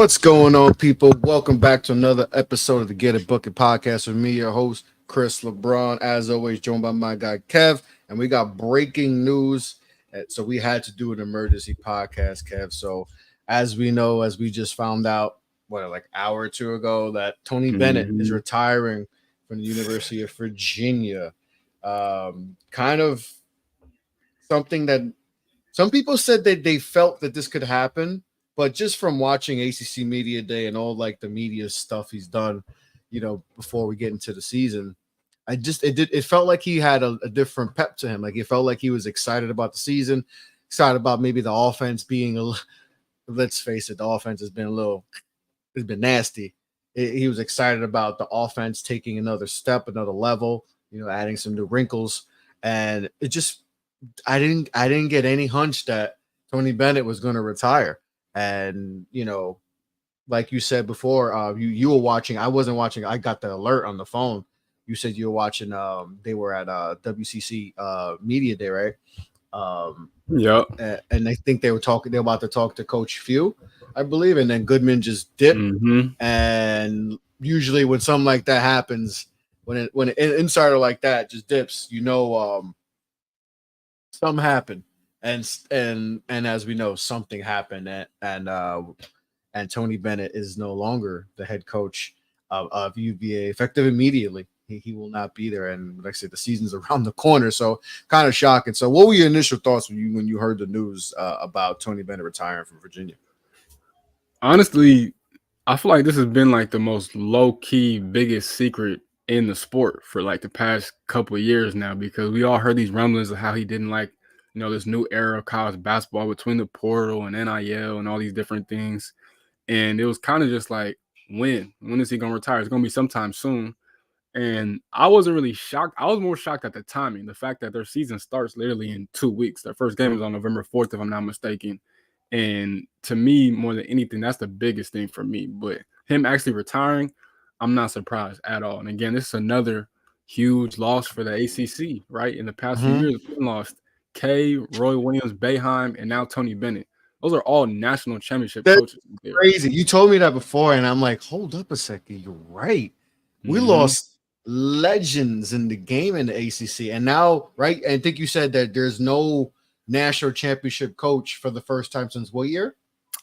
What's going on, people? Welcome back to another episode of the Get It Bucket podcast with me, your host, Chris LeBron. As always, joined by my guy, Kev. And we got breaking news. So we had to do an emergency podcast, Kev. So as we know, as we just found out, like an hour or two ago, that Tony Bennett is retiring from the University of Virginia. Kind of something that some people said that they felt that this could happen, but just from watching ACC Media Day and all like the media stuff he's done, before we get into the season, it felt like he had a different pep to him. Like it felt like he was excited about the season, excited about maybe the offense being let's face it, the offense has been it's been nasty. He was excited about the offense taking another step, another level, adding some new wrinkles, and it just I didn't get any hunch that Tony Bennett was going to retire. And like you said before, you were watching. I wasn't watching. I got the alert on the phone. You said you were watching. They were at WCC Media Day, right? Yeah. And I think they were about to talk to Coach Few, I believe, and then Goodman just dipped. And usually when something like that happens, when an insider like that just dips, something happened. And as we know, something happened, and Tony Bennett is no longer the head coach of UVA, effective immediately. He will not be there, and like I said, the season's around the corner, so kind of shocking. So, what were your initial thoughts when you heard the news about Tony Bennett retiring from Virginia? Honestly, I feel like this has been like the most low-key, biggest secret in the sport for like the past couple of years now, because we all heard these rumblings of how he didn't like this new era of college basketball between the portal and NIL and all these different things. And it was kind of just like, when is he going to retire? It's going to be sometime soon. And I wasn't really shocked. I was more shocked at the timing, the fact that their season starts literally in 2 weeks. Their first game is on November 4th, if I'm not mistaken. And to me, more than anything, that's the biggest thing for me. But him actually retiring, I'm not surprised at all. And again, this is another huge loss for the ACC, right? In the past few years, we lost Kay, Roy Williams, Boeheim, and now Tony Bennett. Those are all national championship coaches. Crazy. You told me that before, and I'm like, hold up a second. You're right. We lost legends in the game in the ACC, and now, right? I think you said that there's no national championship coach for the first time since what year?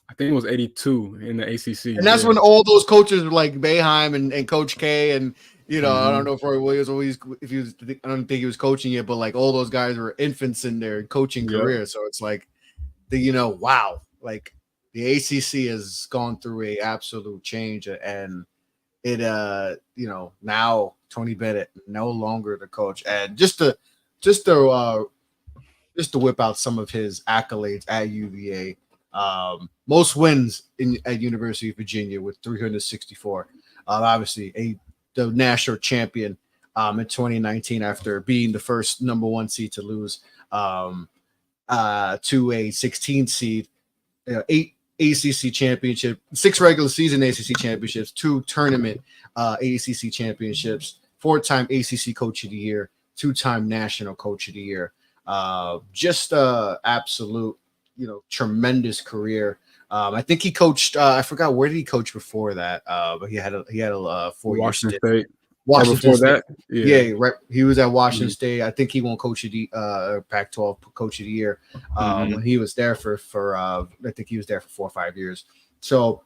I think it was 82 in the ACC. And that's when all those coaches were like Boeheim and Coach K, and I don't know if Roy Williams I don't think he was coaching yet, but like all those guys were infants in their coaching career. So it's like wow, like the ACC has gone through a absolute change, and it now Tony Bennett no longer the coach. And just to whip out some of his accolades at UVA, most wins at University of Virginia with 364. Obviously the national champion in 2019 after being the first number one seed to lose to a 16 seed, 8 ACC championship, 6 regular season ACC championships, 2 tournament ACC championships, 4-time ACC Coach of the Year, 2-time National Coach of the Year. Just absolute, tremendous career. I think he coached. I forgot where did he coach before that. But he had a 4-year Washington stint. State. Washington State. That, yeah, right. He was at Washington State. I think he won Coach of the Pac-12 Coach of the Year when he was there for I think he was there for 4 or 5 years. So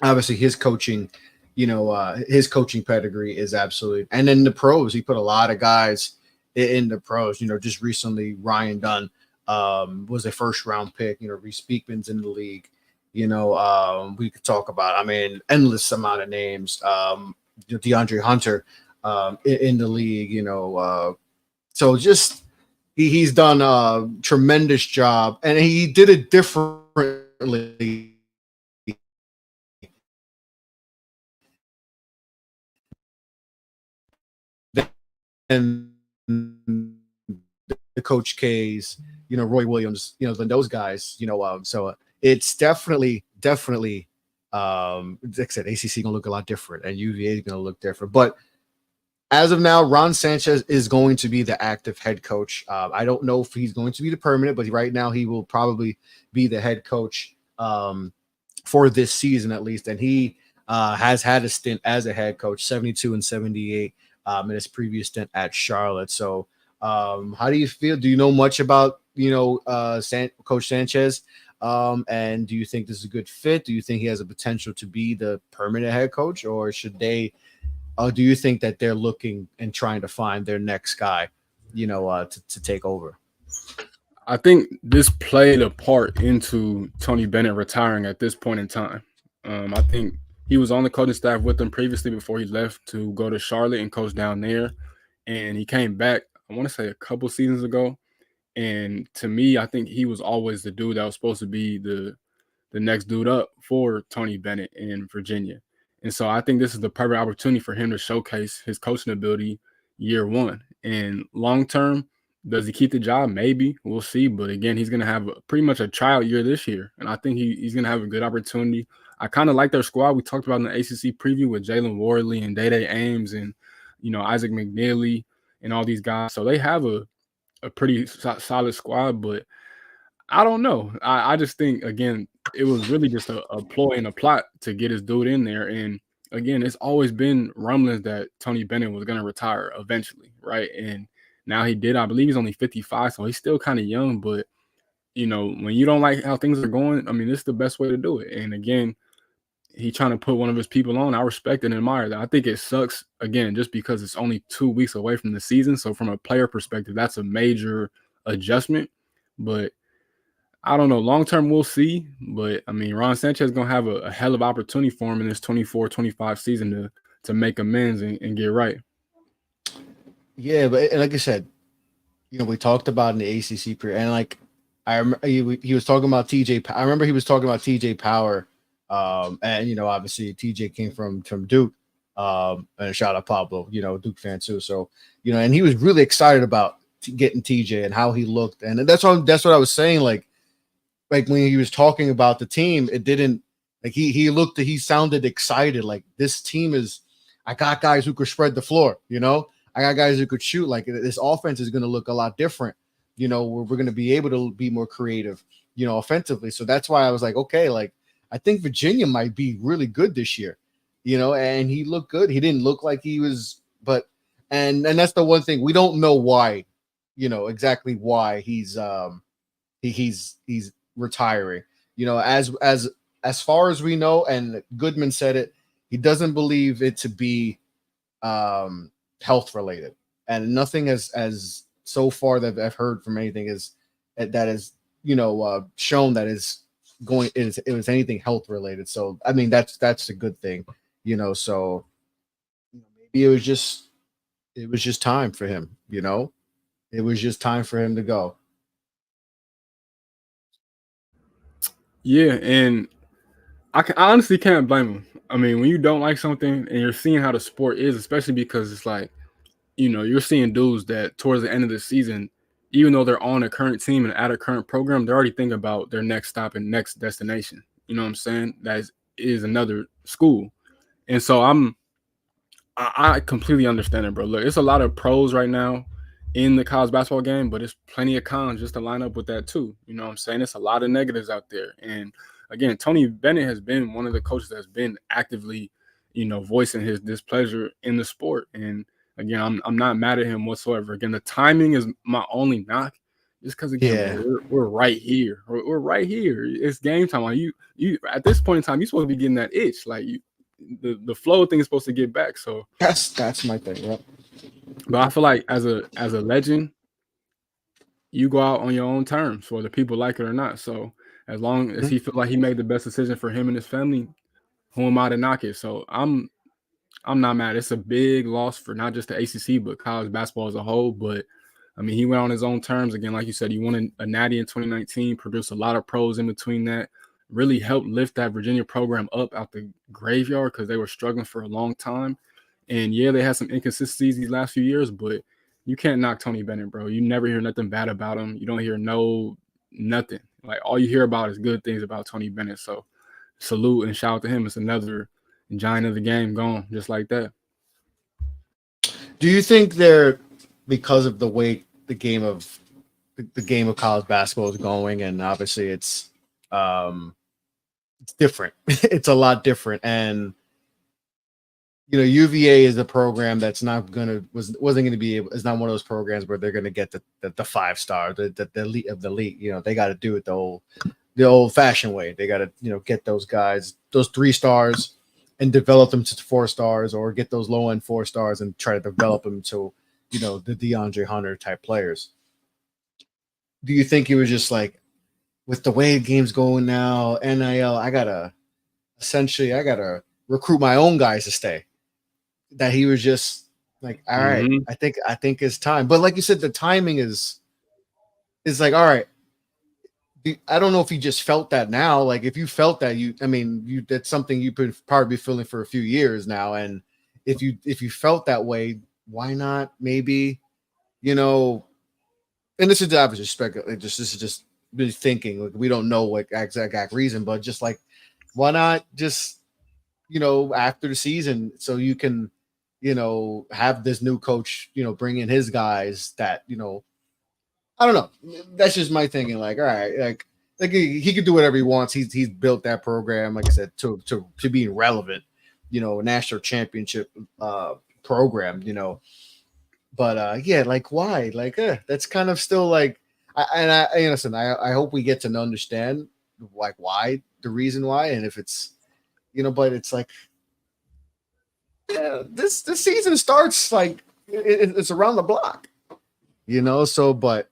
obviously his coaching, his coaching pedigree is absolute. And then the pros, he put a lot of guys in the pros. Just recently Ryan Dunn was a first round pick. Reese Beekman's in the league. We could talk about, endless amount of names. DeAndre Hunter in the league, so just he's done a tremendous job, and he did it differently than the Coach K's, Roy Williams, than those guys, so it's definitely like I said, ACC gonna look a lot different, and UVA is gonna look different. But as of now, Ron Sanchez is going to be the active head coach. I don't know if he's going to be the permanent, but right now he will probably be the head coach for this season at least, and he has had a stint as a head coach, 72 and 78 in his previous stint at Charlotte. So, how do you feel? Do you know much about Coach Sanchez? And do you think this is a good fit? Do you think he has a potential to be the permanent head coach, or should they? Do you think that they're looking and trying to find their next guy, to take over? I think this played a part into Tony Bennett retiring at this point in time. I think he was on the coaching staff with them previously before he left to go to Charlotte and coach down there. And he came back, I want to say a couple seasons ago. And to me, I think he was always the dude that was supposed to be the next dude up for Tony Bennett in Virginia. And so I think this is the perfect opportunity for him to showcase his coaching ability year one. And long term, does he keep the job? Maybe. We'll see. But again, he's going to have pretty much a tryout year this year. And I think he's going to have a good opportunity. I kind of like their squad. We talked about in the ACC preview with Jalen Wardley and Day Ames and, Isaac McNeely and all these guys. So they have a pretty solid squad. But I don't know. I just think, again, it was really just a ploy and a plot to get his dude in there. And again, it's always been rumblings that Tony Bennett was going to retire eventually, right? And now he did. I believe he's only 55, so he's still kind of young. But, when you don't like how things are going, I mean, this is the best way to do it. And again, he trying to put one of his people on. I respect and admire that. I think it sucks, again, just because it's only 2 weeks away from the season. So from a player perspective, that's a major adjustment. But I don't know. Long term, we'll see. But, I mean, Ron Sanchez is going to have a hell of opportunity for him in this 24-25 season to make amends and get right. Yeah, but and like I said, we talked about in the ACC period, and like I remember he was talking about TJ. I remember he was talking about TJ Power, and obviously TJ came from Duke, and shout out Pablo, Duke fan too. So and he was really excited about getting TJ and how he looked, and that's what I was saying. Like when he was talking about the team, it didn't like he sounded excited. Like this team is, I got guys who could spread the floor, I got guys who could shoot. Like this offense is going to look a lot different. We're going to be able to be more creative, offensively. So that's why I was like, okay, like I think Virginia might be really good this year, and he looked good. He didn't look like he was, but and that's the one thing we don't know why, exactly why he's retiring. As far as we know, and Goodman said it, he doesn't believe it to be health related, and nothing as so far that I've heard from anything is that is shown that it was anything health related. So I mean that's a good thing, so maybe it was just time for him, it was just time for him to go. Yeah, and I honestly can't blame him. I mean, when you don't like something and you're seeing how the sport is, especially because it's like, you're seeing dudes that towards the end of the season, even though they're on a current team and at a current program, they're already thinking about their next stop and next destination. You know what I'm saying? That is another school. And so I completely understand it, bro. Look, it's a lot of pros right now in the college basketball game, but it's plenty of cons just to line up with that too. You know what I'm saying? It's a lot of negatives out there. And again, Tony Bennett has been one of the coaches that's been actively, voicing his displeasure in the sport. And again, I'm not mad at him whatsoever. Again, the timing is my only knock. Just because again, Yeah. bro, we're right here. We're right here. It's game time. Like you at this point in time, you're supposed to be getting that itch. Like the flow thing is supposed to get back. So That's my thing. Yep. but I feel like as a legend, you go out on your own terms, whether people like it or not. So as long as he feel like he made the best decision for him and his family, who am I to knock it? So I'm not mad. It's a big loss for not just the ACC but college basketball as a whole. But I mean, he went on his own terms. Again, like you said, he won a natty in 2019, produced a lot of pros in between that, really helped lift that Virginia program up out the graveyard because they were struggling for a long time. And yeah, they had some inconsistencies these last few years, but you can't knock Tony Bennett, bro. You never hear nothing bad about him. You don't hear nothing. Like all you hear about is good things about Tony Bennett. So salute and shout out to him. It's another giant of the game gone just like that. Do you think they're, because of the way the game of college basketball is going, and obviously it's it's different. It's a lot different, and UVA is a program that's not gonna wasn't gonna be able. It's not one of those programs where they're gonna get the 5 star, the elite of the elite. They got to do it the old fashioned way. They got to get those guys, those 3 stars, and develop them to 4 stars, or get those low end 4 stars and try to develop them to the DeAndre Hunter type players. Do you think he was just like, with the way the game's going now, NIL, I gotta recruit my own guys to stay? That he was just like, all right, Hmm. I think it's time. But like you said, the timing is like, all right. I don't know if you just felt that now. Like, if you felt that, that's something you've been probably feeling for a few years now. And if you felt that way, why not? Maybe, you know. And this is obviously speculating. This is just really thinking. Like, we don't know what exact reason, but just like, why not just after the season, so you can have this new coach bring in his guys that I don't know. That's just my thinking. Like, all right, like he could do whatever he wants. He's built that program, like I said, to being relevant. National championship program. But yeah, like, why? Like, that's kind of still like. Listen. I hope we get to understand like why, the reason why, and if it's but it's like, yeah, this season starts like it's around the block. So, but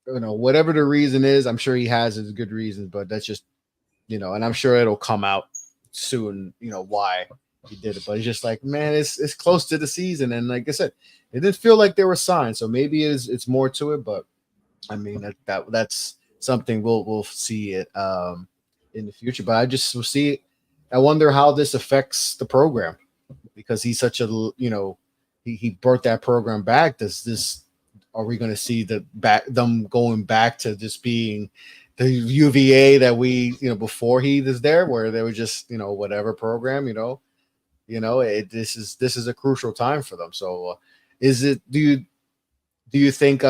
whatever the reason is, I'm sure he has his good reasons, but that's just and I'm sure it'll come out soon, why he did it. But it's just like, man, it's close to the season, and like I said, it didn't feel like there were signs, so maybe it's more to it. But I mean, that's something we'll see it in the future. But I just will see it. I wonder how this affects the program, because he's such a he brought that program back. Does this Are we going to see them going back to just being the UVA that we before he was there, where they were just whatever program, this is a crucial time for them. So is it do you think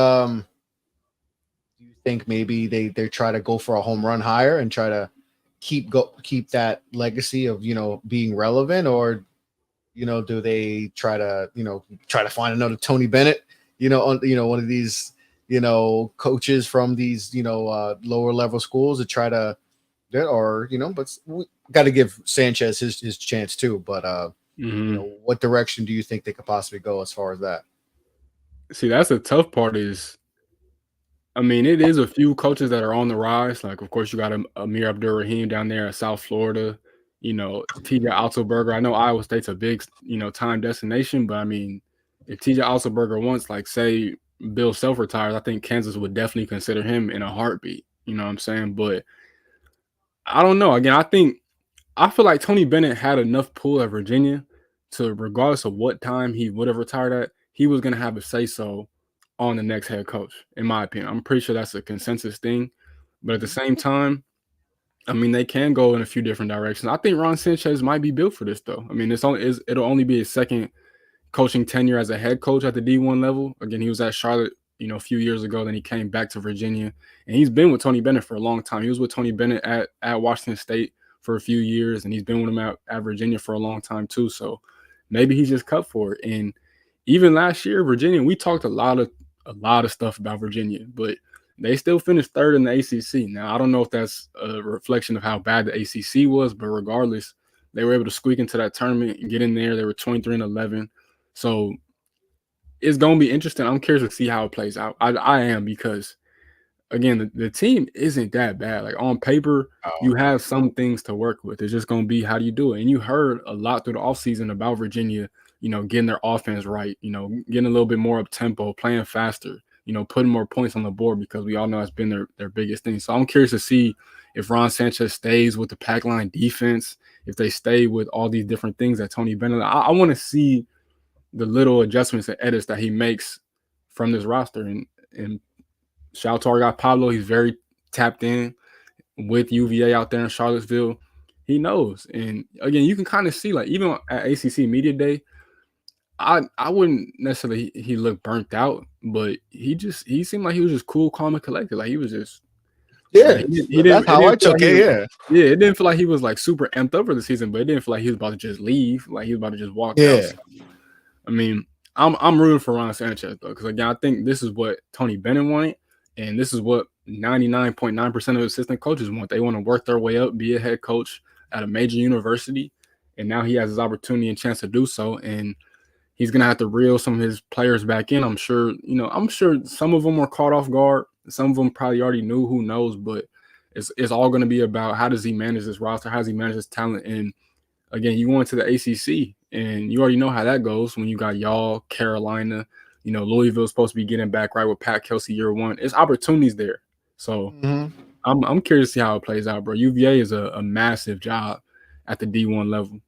maybe they try to go for a home run hire and try to keep that legacy of being relevant, or do they try to find another Tony Bennett, one of these, coaches from these, lower level schools to try to, or, but we got to give Sanchez his chance too. But, Hmm. what direction do you think they could possibly go as far as that? See, that's the tough part. I mean, it is a few coaches that are on the rise. Like, of course, you got Amir Abdur-Rahim down there in South Florida. TJ Otzelberger. I know Iowa State's a big, time destination, but I mean, if TJ Otzelberger wants, like, say, Bill Self retires, I think Kansas would definitely consider him in a heartbeat. You know what I'm saying? But I don't know. Again, I feel like Tony Bennett had enough pull at Virginia to, regardless of what time he would have retired at, he was going to have a say so on the next head coach, in my opinion. I'm pretty sure that's a consensus thing. But at the Mhm. same time, I mean, they can go in a few different directions. I think Ron Sanchez might be built for this, though. I mean, it'll only be his second coaching tenure as a head coach at the D1 level. Again, he was at Charlotte, a few years ago. Then he came back to Virginia, and he's been with Tony Bennett for a long time. He was with Tony Bennett at Washington State for a few years, and he's been with him at Virginia for a long time too. So maybe he's just cut for it. And even last year, Virginia, we talked a lot of stuff about Virginia, but they still finished third in the ACC. Now, I don't know if that's a reflection of how bad the ACC was, but regardless, they were able to squeak into that tournament and get in there. They were 23-11. So it's gonna be interesting. I'm curious to see how it plays out. I am, because again, the team isn't that bad. Like, on paper, Oh, you have some things to work with. It's just gonna be, how do you do it? And you heard a lot through the offseason about Virginia, getting their offense right, getting a little bit more up tempo, playing faster, putting more points on the board, because we all know that's been their biggest thing. So I'm curious to see if Ron Sanchez stays with the pack line defense, if they stay with all these different things that Tony Bennett. I want to see the little adjustments and edits that he makes from this roster. And shout out to our guy Pablo. He's very tapped in with UVA out there in Charlottesville. He knows. And again, you can kind of see, like, even at ACC Media Day, I wouldn't necessarily he looked burnt out, but he seemed like he was just cool, calm, and collected. Like, he was just Yeah, He that's didn't. It how I didn't feel like took he it. was. Yeah, Yeah, it didn't feel like he was like super amped up for the season, but it didn't feel like he was about to just leave. Like he was about to just walk out. yeah. So, I mean, I'm rooting for Ron Sanchez though, because again, I think this is what Tony Bennett wanted, and this is what 99.9% of assistant coaches want. They want to work their way up, be a head coach at a major university, and now he has his opportunity and chance to do so. And he's gonna have to reel some of his players back in. I'm sure, I'm sure some of them were caught off guard. Some of them probably already knew. Who knows? But it's all gonna be about how does he manage this roster? How does he manage his talent? And again, you go into the ACC, and you already know how that goes when you got y'all, Carolina. Louisville's supposed to be getting back right with Pat Kelsey year one. It's opportunities there. So Mm-hmm. I'm curious to see how it plays out, bro. UVA is a massive job at the D1 level.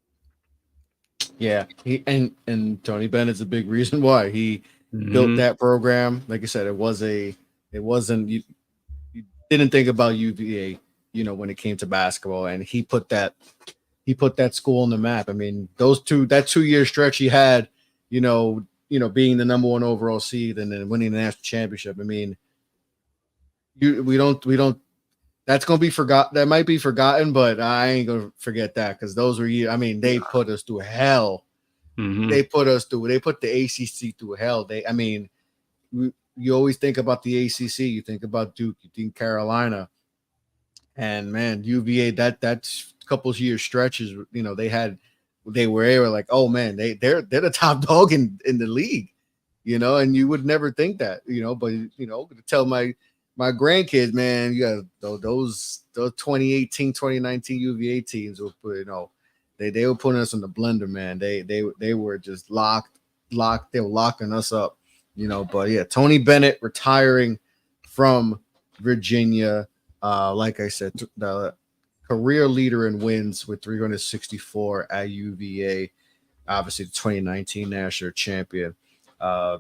Yeah, he and Tony Bennett's a big reason why he built Mm-hmm. that program. Like I said, it wasn't you didn't think about UVA, when it came to basketball, and he put that school on the map. I mean, that 2 year stretch he had, being the number one overall seed and then winning the national championship. I mean, we don't. That's gonna be forgot. That might be forgotten, but I ain't gonna forget that because those were years. I mean, they put us through hell. Mm-hmm. They put the ACC through hell. I mean, you always think about the ACC. You think about Duke. You think Carolina. And man, UVA that's a couple of years stretches. They were like, oh man, they're the top dog in the league. And you would never think that. But to tell my grandkids, man, you got those 2018, 2019 UVA teams will put, they were putting us in the blender, man. They were just locked. They were locking us up, But yeah, Tony Bennett retiring from Virginia. Like I said, the career leader in wins with 364 at UVA. Obviously, the 2019 national champion.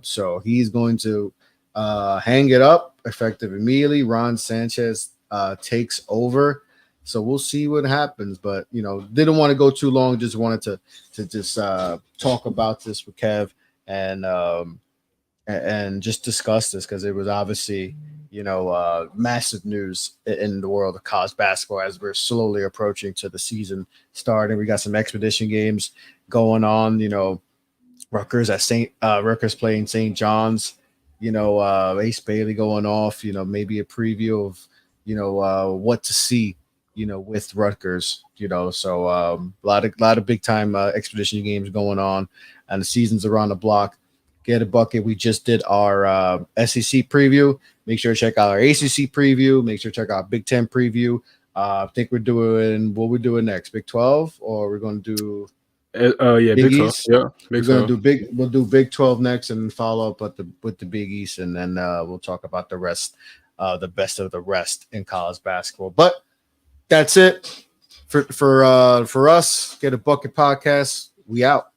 So he's going to hang it up effective immediately. Ron Sanchez takes over. So we'll see what happens. But didn't want to go too long. Just wanted to just talk about this with Kev and just discuss this because it was obviously massive news in the world of college basketball as we're slowly approaching to the season starting. We got some expedition games going on. Rutgers Rutgers playing St. John's. Ace Bailey going off. Maybe a preview of what to see. With Rutgers. So a lot of big time expedition games going on, and the season's around the block. Get a bucket. We just did our SEC preview. Make sure to check out our ACC preview. Make sure to check out Big Ten preview. I think we're doing what we're doing next. Big 12, or we're going to do yeah, Big 12. East. Yeah, Big 12. We'll do Big 12 next, and follow up with the Big East, and then we'll talk about the rest, the best of the rest in college basketball. But that's it for us. Get a Bucket podcast. We out.